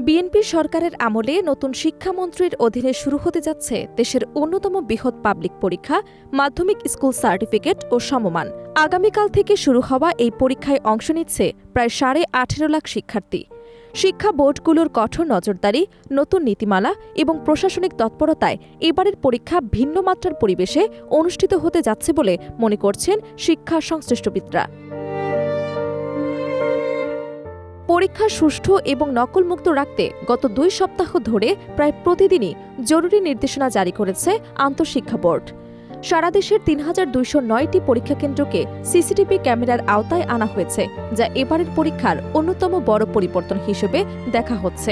BNP সরকারের আমলে নতুন শিক্ষামন্ত্রীর অধীনে শুরু হতে যাচ্ছে দেশের অন্যতম বৃহৎ পাবলিক পরীক্ষা মাধ্যমিক স্কুল সার্টিফিকেট ও সমমান। আগামীকাল থেকে শুরু হওয়া এই পরীক্ষায় অংশ নিচ্ছে প্রায় 18.5 লাখ শিক্ষার্থী। শিক্ষা বোর্ডগুলোর কঠোর নজরদারি, নতুন নীতিমালা এবং প্রশাসনিক তৎপরতায় এবারের পরীক্ষা ভিন্ন মাত্রার পরিবেশে অনুষ্ঠিত হতে যাচ্ছে বলে মনে করছেন শিক্ষা সংশ্লিষ্টবিদরা। পরীক্ষা সুষ্ঠু এবং নকলমুক্ত রাখতে গত 2 সপ্তাহ ধরে প্রায় প্রতিদিনই জরুরি নির্দেশনা জারি করেছে আন্তঃশিক্ষা বোর্ড। সারা দেশের ৩,২০৯টি পরীক্ষা কেন্দ্রকে সিসিটিভি ক্যামেরার আওতায় আনা হয়েছে, যা এবারের পরীক্ষার অন্যতম বড় পরিবর্তন হিসেবে দেখা হচ্ছে।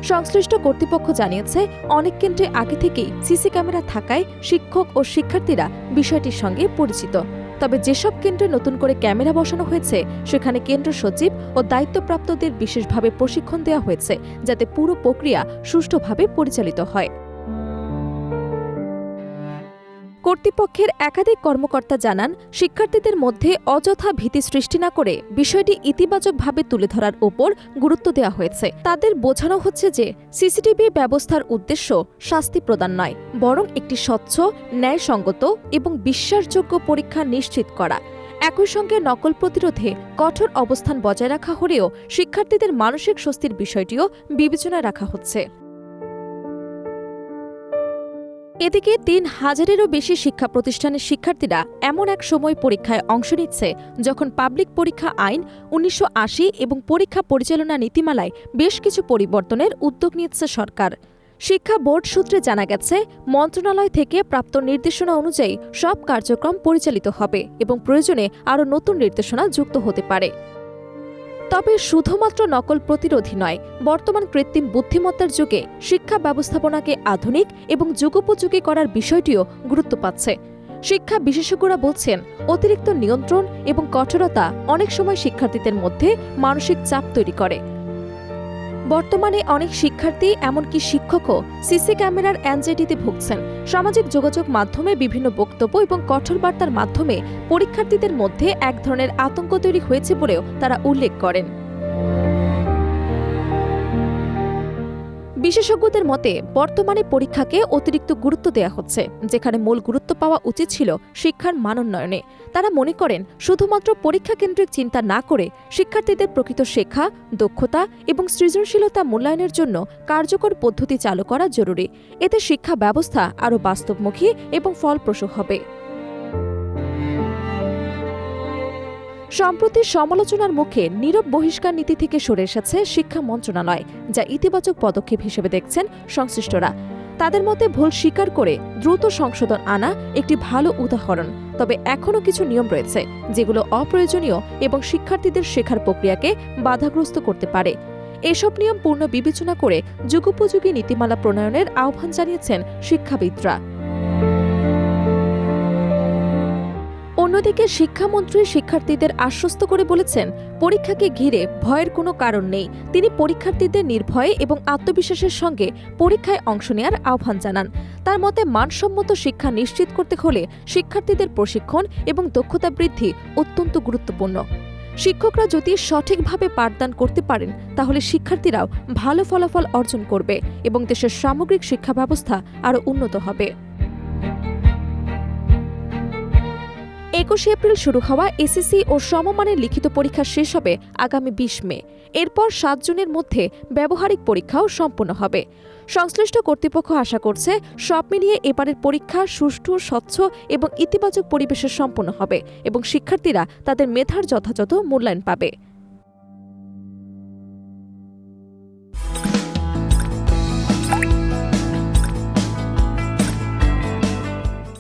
সংশ্লিষ্ট কর্তৃপক্ষ জানিয়েছে, অনেক কেন্দ্রে আগে থেকেই সিসি ক্যামেরা থাকায় শিক্ষক ও শিক্ষার্থীরা বিষয়টির সঙ্গে পরিচিত। তবে যেসব কেন্দ্রে নতুন করে ক্যামেরা বসানো হয়েছে সেখানে কেন্দ্র সচিব ও দায়িত্বপ্রাপ্তদের বিশেষভাবে প্রশিক্ষণ দেওয়া হয়েছে, যাতে পুরো প্রক্রিয়া সুষ্ঠুভাবে পরিচালিত হয়। কর্তৃপক্ষের একাধিক কর্মকর্তা জানান, শিক্ষার্থীদের মধ্যে অযথা ভীতি সৃষ্টি না করে বিষয়টি ইতিবাচকভাবে তুলে ধরার ওপর গুরুত্ব দেওয়া হয়েছে। তাদের বোঝানো হচ্ছে যে সিসিটিভি ব্যবস্থার উদ্দেশ্য শাস্তি প্রদান নয়, বরং একটি স্বচ্ছ, ন্যায়সঙ্গত এবং বিশ্বাসযোগ্য পরীক্ষা নিশ্চিত করা। একই সঙ্গে নকল প্রতিরোধে কঠোর অবস্থান বজায় রাখা হলেও শিক্ষার্থীদের মানসিক স্বস্তির বিষয়টিও বিবেচনায় রাখা হচ্ছে। এদিকে ৩,০০০-এরও বেশি শিক্ষা প্রতিষ্ঠানের শিক্ষার্থীরা এমন এক সময় পরীক্ষায় অংশ নিচ্ছে যখন পাবলিক পরীক্ষা আইন ১৯৮০ এবং পরীক্ষা পরিচালনা নীতিমালায় বেশ কিছু পরিবর্তনের উদ্যোগ নিচ্ছে সরকার। শিক্ষা বোর্ড সূত্রে জানা গেছে, মন্ত্রণালয় থেকে প্রাপ্ত নির্দেশনা অনুযায়ী সব কার্যক্রম পরিচালিত হবে এবং প্রয়োজনে আরও নতুন নির্দেশনা যুক্ত হতে পারে। তবে শুধুমাত্র নকল প্রতিরোধী নয়, বর্তমান কৃত্রিম বুদ্ধিমত্তার যুগে শিক্ষা ব্যবস্থাপনাকে আধুনিক এবং যুগোপযোগী করার বিষয়টিও গুরুত্ব পাচ্ছে। শিক্ষা বিশেষজ্ঞরা বলছেন, অতিরিক্ত নিয়ন্ত্রণ এবং কঠোরতা অনেক সময় শিক্ষার্থীদের মধ্যে মানসিক চাপ তৈরি করে। বর্তমানে অনেক শিক্ষার্থী, এমনকি শিক্ষকও সিসি ক্যামেরার অ্যাংজাইটিতে ভুগছেন। সামাজিক যোগাযোগ মাধ্যমে বিভিন্ন বক্তব্য এবং কঠোর বার্তার মাধ্যমে পরীক্ষার্থীদের মধ্যে এক ধরনের আতঙ্ক তৈরি হয়েছে বলেও তারা উল্লেখ করেন। বিশেষজ্ঞদের মতে, বর্তমানে পরীক্ষাকে অতিরিক্ত গুরুত্ব দেওয়া হচ্ছে, যেখানে মূল গুরুত্ব পাওয়া উচিত ছিল শিক্ষার মানোন্নয়নে। তারা মনে করেন, শুধুমাত্র পরীক্ষা কেন্দ্রিক চিন্তা না করে শিক্ষার্থীদের প্রকৃত শেখা, দক্ষতা এবং সৃজনশীলতা মূল্যায়নের জন্য কার্যকর পদ্ধতি চালু করা জরুরি। এতে শিক্ষা ব্যবস্থা আরও বাস্তবমুখী এবং ফলপ্রসূ হবে। সম্প্রতি সমালোচনার মুখে নীরব বহিষ্কার নীতি থেকে সরে এসেছে শিক্ষা মন্ত্রণালয়, যা ইতিবাচক পদক্ষেপ হিসেবে দেখছেন সংশ্লিষ্টরা। তাদের মতে, ভুল স্বীকার করে দ্রুত সংশোধন আনা একটি ভালো উদাহরণ। তবে এখনও কিছু নিয়ম রয়েছে যেগুলো অপ্রয়োজনীয় এবং শিক্ষার্থীদের শেখার প্রক্রিয়াকে বাধাগ্রস্ত করতে পারে। এসব নিয়ম পূর্ণ বিবেচনা করে যুগোপযোগী নীতিমালা প্রণয়নের আহ্বান জানিয়েছেন শিক্ষাবিদরা। অন্যদিকে শিক্ষামন্ত্রী শিক্ষার্থীদের আশ্বস্ত করে বলেছেন, পরীক্ষাকে ঘিরে ভয়ের কোনো কারণ নেই। তিনি পরীক্ষার্থীদের নির্ভয়ে এবং আত্মবিশ্বাসের সঙ্গে পরীক্ষায় অংশ নেওয়ার আহ্বান জানান। তার মতে, মানসম্মত শিক্ষা নিশ্চিত করতে হলে শিক্ষার্থীদের প্রশিক্ষণ এবং দক্ষতা বৃদ্ধি অত্যন্ত গুরুত্বপূর্ণ। শিক্ষকরা যদি সঠিকভাবে পাঠদান করতে পারেন, তাহলে শিক্ষার্থীরাও ভালো ফলাফল অর্জন করবে এবং দেশের সামগ্রিক শিক্ষা ব্যবস্থা আরও উন্নত হবে। 21 এপ্রিল শুরু হওয়া এসএসসি ও সমমানের লিখিত পরীক্ষা শেষ হবে আগামী 20 মে। এরপর 7 জুনের মধ্যে ব্যবহারিক পরীক্ষাও সম্পন্ন হবে। সংশ্লিষ্ট কর্তৃপক্ষ আশা করছে, সব মিলিয়ে এবারের পরীক্ষা সুষ্ঠু, স্বচ্ছ এবং ইতিবাচক পরিবেশে সম্পন্ন হবে এবং শিক্ষার্থীরা তাদের মেধার যথাযথ মূল্যায়ন পাবে।